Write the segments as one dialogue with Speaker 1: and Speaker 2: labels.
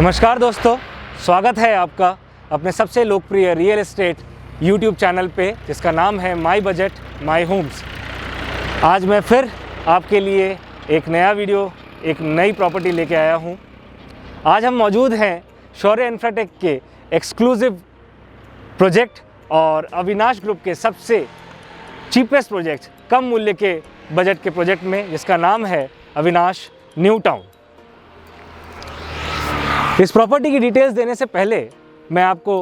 Speaker 1: नमस्कार दोस्तों, स्वागत है आपका अपने सबसे लोकप्रिय रियल एस्टेट यूट्यूब चैनल पे, जिसका नाम है माई बजट माई होम्स। आज मैं फिर आपके लिए एक नया वीडियो, एक नई प्रॉपर्टी लेके आया हूँ। आज हम मौजूद हैं शौर्य इंफ्राटेक के एक्सक्लूसिव प्रोजेक्ट और अविनाश ग्रुप के सबसे चीपेस्ट प्रोजेक्ट, कम मूल्य के बजट के प्रोजेक्ट में, जिसका नाम है अविनाश न्यू टाउन। इस प्रॉपर्टी की डिटेल्स देने से पहले मैं आपको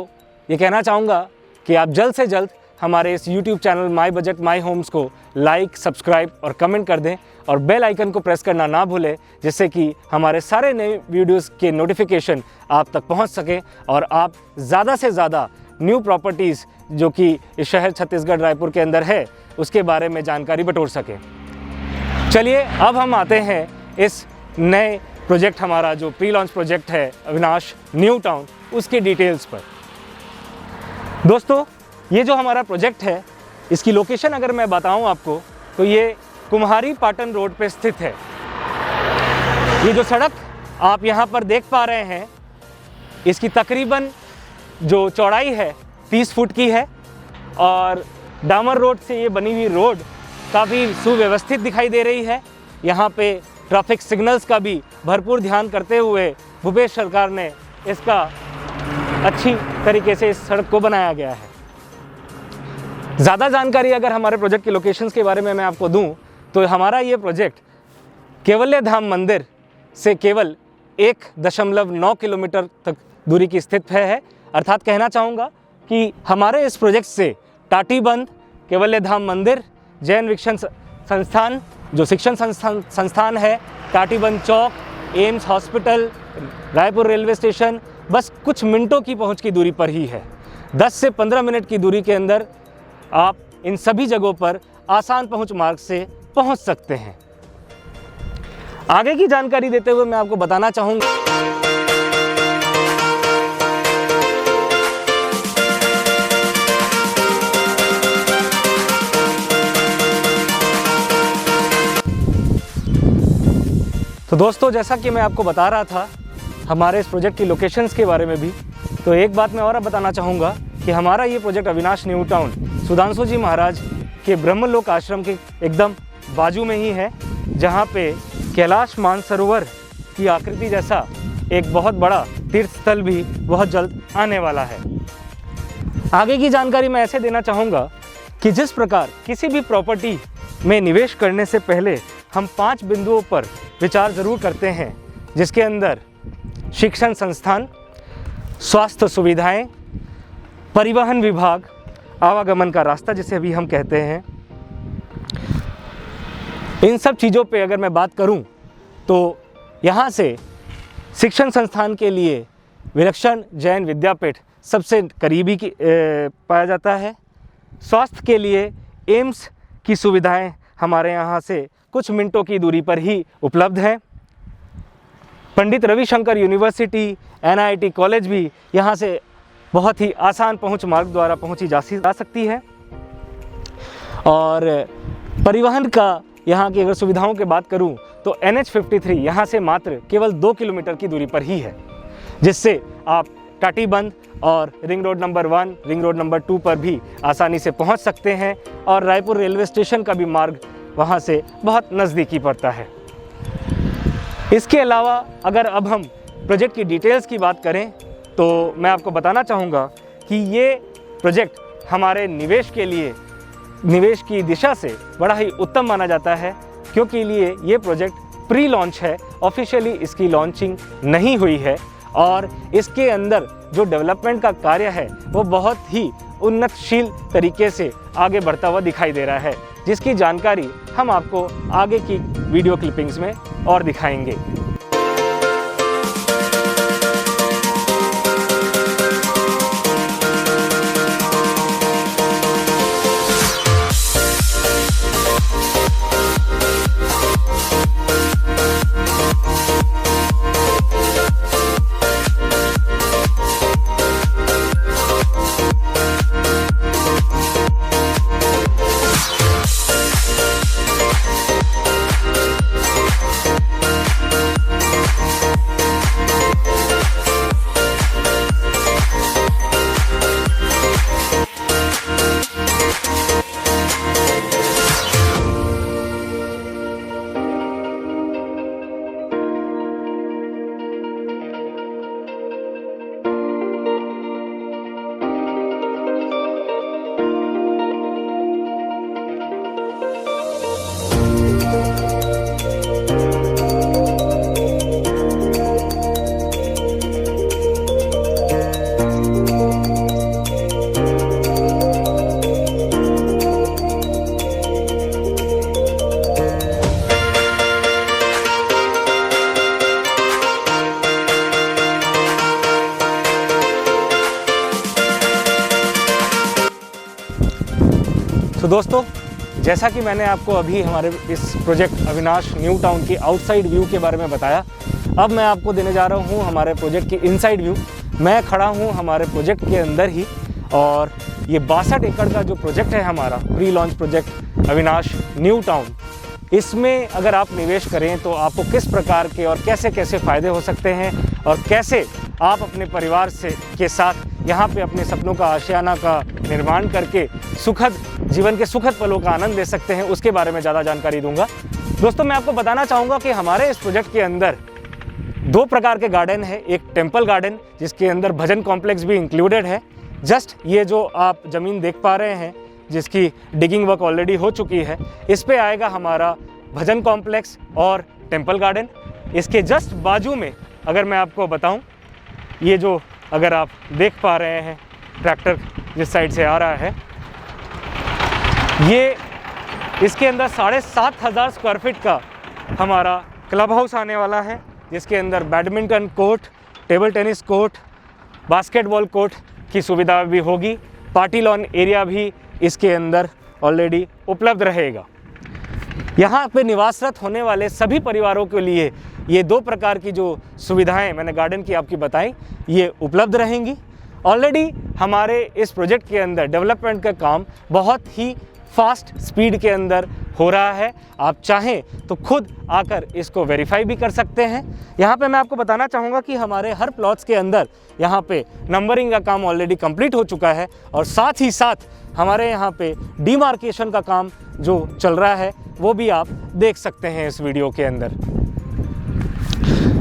Speaker 1: ये कहना चाहूँगा कि आप जल्द से जल्द हमारे इस YouTube channel my budget my homes को लाइक, सब्सक्राइब और कमेंट कर दें और बेल आइकन को प्रेस करना ना भूलें, जिससे कि हमारे सारे नए वीडियोस के नोटिफिकेशन आप तक पहुंच सकें और आप ज़्यादा से ज़्यादा न्यू प्रॉपर्टीज़ जो कि इस शहर छत्तीसगढ़ रायपुर के अंदर है उसके बारे में जानकारी बटोर सकें। चलिए अब हम आते हैं इस नए प्रोजेक्ट, हमारा जो प्री लॉन्च प्रोजेक्ट है अविनाश न्यू टाउन, उसके डिटेल्स पर। दोस्तों, ये जो हमारा प्रोजेक्ट है, इसकी लोकेशन अगर मैं बताऊं आपको तो ये कुम्हारी पाटन रोड पे स्थित है। ये जो सड़क आप यहाँ पर देख पा रहे हैं, इसकी तकरीबन जो चौड़ाई है 30 फुट की है और डामर रोड से ये बनी हुई रोड काफ़ी सुव्यवस्थित दिखाई दे रही है। यहाँ पे ट्रैफिक सिग्नल्स का भी भरपूर ध्यान करते हुए भूपेश सरकार ने इसका अच्छी तरीके से इस सड़क को बनाया गया है। ज़्यादा जानकारी अगर हमारे प्रोजेक्ट के लोकेशंस के बारे में मैं आपको दूं तो हमारा ये प्रोजेक्ट कैवल्य धाम मंदिर से केवल 1.9 किलोमीटर तक दूरी की स्थित है। अर्थात कहना चाहूँगा कि हमारे इस प्रोजेक्ट से टाटीबंध, कैवल्य धाम मंदिर, जैन शिक्षण संस्थान जो शिक्षण संस्थान है, Tatibandh Chowk, AIIMS hospital, Raipur railway station बस कुछ मिनटों की पहुंच की दूरी पर ही है। 10 से 15 मिनट की दूरी के अंदर आप इन सभी जगहों पर आसान पहुंच मार्ग से पहुंच सकते हैं। आगे की जानकारी देते हुए मैं आपको बताना चाहूँगा तो दोस्तों, जैसा कि मैं आपको बता रहा था हमारे इस प्रोजेक्ट की लोकेशंस के बारे में भी, तो एक बात मैं और बताना चाहूँगा कि हमारा ये project Avinash new town Sudhanshu ji Maharaj के ब्रह्मलोक आश्रम के एकदम बाजू में ही है, जहाँ पे कैलाश मानसरोवर की आकृति जैसा एक बहुत बड़ा तीर्थ स्थल भी बहुत जल्द आने वाला है। आगे की जानकारी मैं ऐसे देना चाहूँगा कि जिस प्रकार किसी भी प्रॉपर्टी में निवेश करने से पहले हम 5 बिंदुओं पर विचार ज़रूर करते हैं, जिसके अंदर शिक्षण संस्थान, स्वास्थ्य सुविधाएं, परिवहन विभाग, आवागमन का रास्ता जिसे अभी हम कहते हैं। इन सब चीज़ों पे अगर मैं बात करूं तो यहाँ से शिक्षण संस्थान के लिए विलक्षण जैन विद्यापीठ सबसे करीबी पाया जाता है। स्वास्थ्य के लिए एम्स की सुविधाएं हमारे यहाँ से कुछ मिनटों की दूरी पर ही उपलब्ध है। Pandit Ravishankar university, NIT college भी यहाँ से बहुत ही आसान पहुँच मार्ग द्वारा पहुँची जा सकती है। और परिवहन का यहाँ की अगर सुविधाओं की बात करूँ तो NH53 यहाँ से मात्र केवल 2 किलोमीटर की दूरी पर ही है, जिससे आप टाटीबंध और ring road number 1, ring road number 2 पर भी आसानी से पहुँच सकते हैं और रायपुर रेलवे स्टेशन का भी मार्ग वहाँ से बहुत नज़दीकी पड़ता है। इसके अलावा अगर अब हम प्रोजेक्ट की डिटेल्स की बात करें तो मैं आपको बताना चाहूँगा कि ये प्रोजेक्ट हमारे निवेश के लिए, निवेश की दिशा से बड़ा ही उत्तम माना जाता है, क्योंकि ये प्रोजेक्ट प्री लॉन्च है, ऑफिशियली इसकी लॉन्चिंग नहीं हुई है और इसके अंदर जो डेवलपमेंट का कार्य है वो बहुत ही उन्नतशील तरीके से आगे बढ़ता हुआ दिखाई दे रहा है, जिसकी जानकारी हम आपको आगे की वीडियो क्लिपिंग्स में और दिखाएंगे। तो दोस्तों, जैसा कि मैंने आपको अभी हमारे इस प्रोजेक्ट अविनाश न्यू टाउन की आउटसाइड व्यू के बारे में बताया, अब मैं आपको देने जा रहा हूँ हमारे प्रोजेक्ट की इनसाइड व्यू। मैं खड़ा हूँ हमारे प्रोजेक्ट के अंदर ही, और ये 62 एकड़ का जो प्रोजेक्ट है हमारा pre launch project Avinash new town, इसमें अगर आप निवेश करें तो आपको किस प्रकार के और कैसे कैसे फ़ायदे हो सकते हैं, और कैसे आप अपने परिवार के साथ यहाँ पे अपने सपनों का आशियाना का निर्माण करके जीवन के सुखद पलों का आनंद ले सकते हैं, उसके बारे में ज़्यादा जानकारी दूंगा। दोस्तों, मैं आपको बताना चाहूँगा कि हमारे इस प्रोजेक्ट के अंदर 2 प्रकार के गार्डन है। एक टेम्पल गार्डन, जिसके अंदर भजन कॉम्प्लेक्स भी इंक्लूडेड है। जस्ट ये जो आप ज़मीन देख पा रहे हैं, जिसकी डिगिंग वर्क ऑलरेडी हो चुकी है, इस पे आएगा हमारा भजन कॉम्प्लेक्स और टेम्पल गार्डन। इसके जस्ट बाजू में अगर मैं आपको बताऊं, ये जो अगर आप देख पा रहे हैं ट्रैक्टर जिस साइड से आ रहा है, ये इसके अंदर 7,500 स्क्वायर फीट का हमारा क्लब हाउस आने वाला है, जिसके अंदर badminton court, table tennis court, basketball court की सुविधा भी होगी। पार्टी लॉन एरिया भी इसके अंदर ऑलरेडी उपलब्ध रहेगा। यहाँ पे निवासरत होने वाले सभी परिवारों के लिए ये 2 प्रकार की जो सुविधाएं मैंने गार्डन की आपकी बताई, ये उपलब्ध रहेंगी। ऑलरेडी हमारे इस प्रोजेक्ट के अंदर डेवलपमेंट का काम बहुत ही फास्ट स्पीड के अंदर हो रहा है। आप चाहें तो खुद आकर इसको वेरीफाई भी कर सकते हैं। यहाँ पे मैं आपको बताना चाहूँगा कि हमारे हर प्लॉट्स के अंदर यहाँ पे नंबरिंग का काम ऑलरेडी कंप्लीट हो चुका है, और साथ ही साथ हमारे यहाँ पे डिमार्केशन का काम जो चल रहा है वो भी आप देख सकते हैं इस वीडियो के अंदर।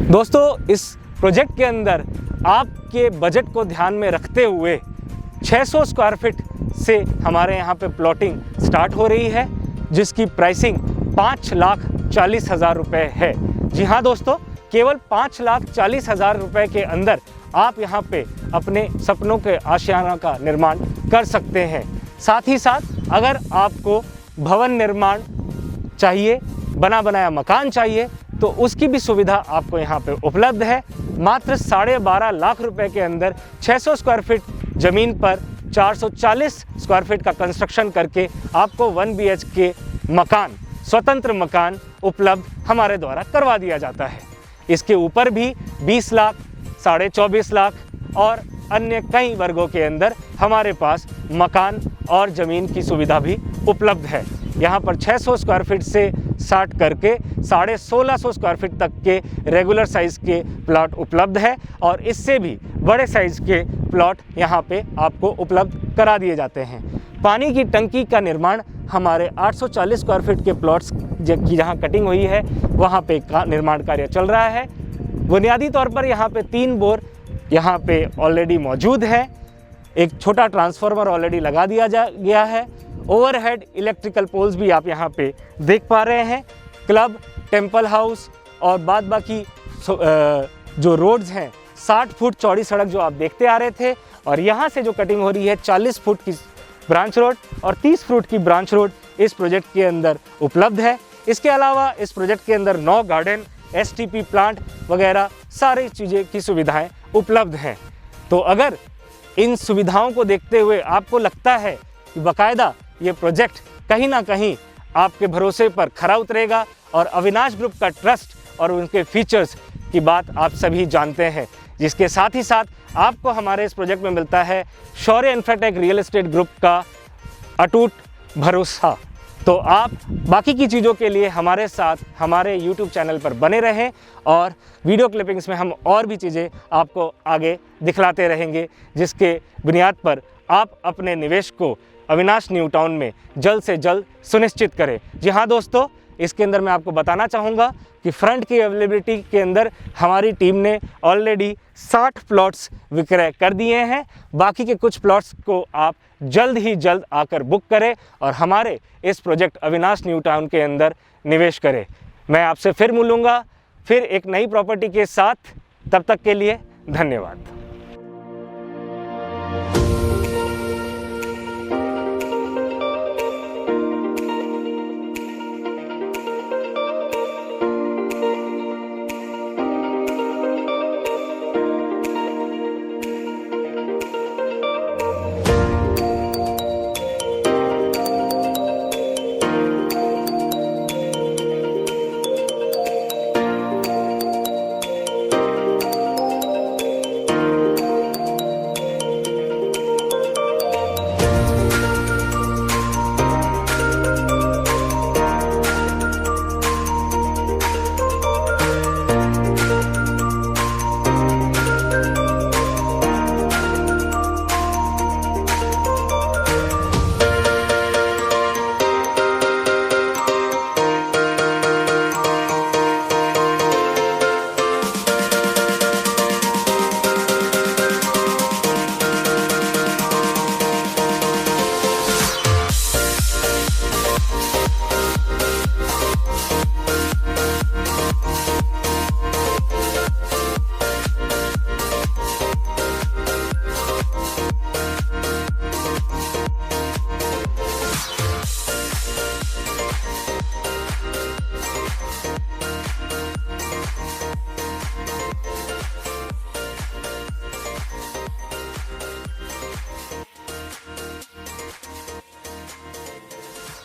Speaker 1: दोस्तों, इस प्रोजेक्ट के अंदर आपके बजट को ध्यान में रखते हुए 600 स्क्वायर फीट से हमारे यहाँ पे प्लॉटिंग स्टार्ट हो रही है, जिसकी प्राइसिंग 5,40,000 रुपये है। जी हाँ दोस्तों, केवल 5,40,000 रुपये के अंदर आप यहाँ पे अपने सपनों के आशियाना का निर्माण कर सकते हैं। साथ ही साथ अगर आपको भवन निर्माण चाहिए, बना बनाया मकान चाहिए, तो उसकी भी सुविधा आपको यहाँ पे उपलब्ध है। मात्र 12.5 लाख रुपए के अंदर 600 स्क्वायर फीट ज़मीन पर 440 स्क्वायर फीट का कंस्ट्रक्शन करके आपको 1 BHK मकान, स्वतंत्र मकान उपलब्ध हमारे द्वारा करवा दिया जाता है। इसके ऊपर भी 20 लाख, 24.5 लाख और अन्य कई वर्गों के अंदर हमारे पास मकान और ज़मीन की सुविधा भी उपलब्ध है। यहाँ पर 600 स्क्वायर फीट से स्टार्ट करके 1650 स्क्वायर फीट तक के रेगुलर साइज़ के प्लॉट उपलब्ध है, और इससे भी बड़े साइज़ के प्लॉट यहाँ पे आपको उपलब्ध करा दिए जाते हैं। पानी की टंकी का निर्माण हमारे 840 स्क्वायर फीट के प्लॉट्स की जहाँ कटिंग हुई है, वहाँ पे निर्माण कार्य चल रहा है। बुनियादी तौर पर यहाँ पे 3 बोर यहाँ पे ऑलरेडी मौजूद है। एक छोटा ट्रांसफार्मर ऑलरेडी लगा दिया गया है। ओवरहेड इलेक्ट्रिकल पोल्स भी आप यहाँ पे देख पा रहे हैं। क्लब, टेम्पल हाउस और बाद बाकी जो रोड्स हैं, 60 फुट चौड़ी सड़क जो आप देखते आ रहे थे, और यहाँ से जो कटिंग हो रही है 40 फुट की ब्रांच रोड और 30 फुट की ब्रांच रोड इस प्रोजेक्ट के अंदर उपलब्ध है। इसके अलावा इस प्रोजेक्ट के अंदर 9 गार्डन, STP प्लांट वगैरह सारी चीज़ें की सुविधाएं उपलब्ध हैं। तो अगर इन सुविधाओं को देखते हुए आपको लगता है कि बाकायदा ये प्रोजेक्ट कहीं ना कहीं आपके भरोसे पर खरा उतरेगा, और अविनाश ग्रुप का ट्रस्ट और उनके फीचर्स की बात आप सभी जानते हैं, जिसके साथ ही साथ आपको हमारे इस प्रोजेक्ट में मिलता है शौर्य इन्फ्राटेक रियल एस्टेट ग्रुप का अटूट भरोसा। तो आप बाकी की चीज़ों के लिए हमारे साथ हमारे YouTube चैनल पर बने रहें, और वीडियो क्लिपिंग्स में हम और भी चीज़ें आपको आगे दिखलाते रहेंगे, जिसके बुनियाद पर आप अपने निवेश को अविनाश न्यू टाउन में जल्द से जल्द सुनिश्चित करें। जी हाँ दोस्तों, इसके अंदर मैं आपको बताना चाहूँगा कि फ्रंट की अवेलेबिलिटी के अंदर हमारी टीम ने ऑलरेडी 60 प्लॉट्स विक्रय कर दिए हैं। बाकी के कुछ प्लॉट्स को आप जल्द ही जल्द आकर बुक करें और हमारे इस प्रोजेक्ट अविनाश न्यू टाउन के अंदर निवेश करें। मैं आपसे फिर मिलूँगा, फिर एक नई प्रॉपर्टी के साथ। तब तक के लिए धन्यवाद।